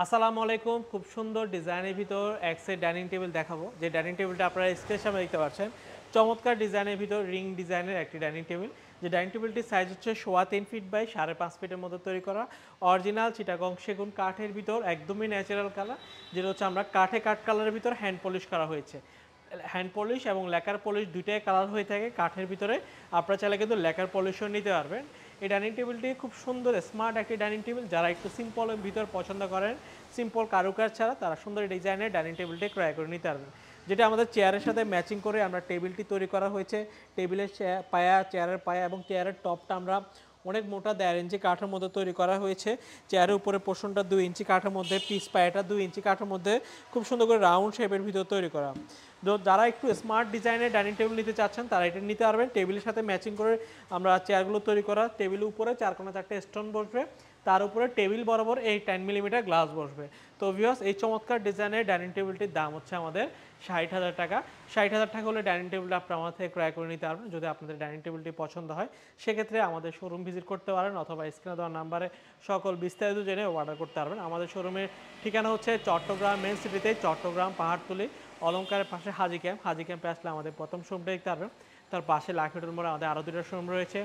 আসসালামু আলাইকুম। খুব সুন্দর ডিজাইনের ভিতর এক সেট ডাইনিং টেবিল দেখাবো। যে ডাইনিং টেবিলটা আপনারা স্ক্রিনের সামনে দেখতে পাচ্ছেন। চমৎকার ডিজাইনের ভিতর রিং ডিজাইনের একটি ডাইনিং টেবিল। যে ডাইনিং টেবিলটির সাইজ হচ্ছে 3.25 ফিট বাই 5.5 ফিটের মধ্যে তৈরি করা। অরিজিনাল চিটাগং সেগুন কাঠের ভিতর একদমই ন্যাচারাল কালার। যেটা হচ্ছে আমরা কাঠ কালারের ভিতর হ্যান্ড পলিশ করা হয়েছে। হ্যান্ড পলিশ এবং ল্যাকার পলিশ দুইটাই কালার হয়ে থাকে কাঠের ভিতরে। আপনারা চাইলে কিন্তু ল্যাকার পলিশও নিতে পারবেন। এই ডাইনিং টেবিলটি খুব সুন্দর স্মার্ট একটি ডাইনিং টেবিল। যারা একটু সিম্পলের ভিতর পছন্দ করেন, সিম্পল কারুকাজ ছাড়া, তারা সুন্দর ডিজাইনের ডাইনিং টেবিলটি ক্রয় করে নিতে পারবেন। যেটা আমাদের চেয়ারের সাথে ম্যাচিং করে আমরা টেবিলটি তৈরি করা হয়েছে। টেবিলের পায়া, চেয়ারের পায়া এবং চেয়ারের টপটা আমরা অনেক মোটা 1.5 ইঞ্চি কাঠের মধ্যে তৈরি করা হয়েছে। চেয়ারের উপরে পোর্শনটা 2 ইঞ্চি কাঠের মধ্যে, পিস পায়াটা 2 ইঞ্চি কাঠের মধ্যে খুব সুন্দর করে রাউন্ড শেপের ভিতর তৈরি করা। তো যারা একটু স্মার্ট ডিজাইনের ডাইনিং টেবিল নিতে চাচ্ছেন তারা এটা নিতে পারবেন। টেবিলের সাথে ম্যাচিং করে আমরা চেয়ারগুলো তৈরি করা। টেবিলের উপরে 4 কোণা 4টে স্টোন বসবে, তার উপরে টেবিল বরাবর এই 10 মিলিমিটার গ্লাস বসবে। তো ভিউয়ার্স, এই চমৎকার ডিজাইনের ডাইনিং টেবিলটির দাম হচ্ছে আমাদের 60,000 টাকা। 60,000 টাকা হলে ডাইনিং টেবিলটা আপনারা আমার থেকে ক্রয় করে নিতে পারবেন। যদি আপনাদের ডাইনিং টেবিলটি পছন্দ হয় সেক্ষেত্রে আমাদের শোরুম ভিজিট করতে পারেন, অথবা স্ক্রিনে দেওয়া নাম্বারে সকল বিস্তারিত জেনে অর্ডার করতে পারবেন। আমাদের শোরুমের ঠিকানা হচ্ছে চট্টগ্রাম মেন সিটিতে, চট্টগ্রাম পাহাড়তলী অলঙ্কারের পাশে হাজি ক্যাম্প। হাজি ক্যাম্পে আসলে আমাদের প্রথম শোরুমটা দেখতে পারবেন। তার পাশে লাখিটুর মোড়ে আমাদের আরও 2টা শোরুম রয়েছে।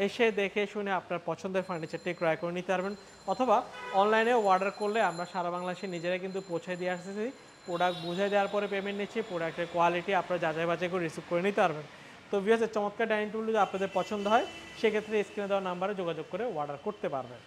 এসে দেখে শুনে আপনার পছন্দের ফার্নিচারটি ক্রয় করে নিতে পারবেন, অথবা অনলাইনে অর্ডার করলে আমরা সারা বাংলাদেশে নিজেরাই কিন্তু পৌঁছে দিয়ে আসতেছি। প্রোডাক্ট বুঝে দেওয়ার পরে পেমেন্ট নিচ্ছি, প্রোডাক্টের কোয়ালিটি আপনারা যাচাই বাছাই করে রিসিভ করে নিতে পারবেন। তো ভিউয়ার্স, চমৎকার ডাইনিং টেবিল যদি আপনাদের পছন্দ হয় সেক্ষেত্রে স্ক্রিনে দেওয়া নাম্বারে যোগাযোগ করে অর্ডার করতে পারবেন।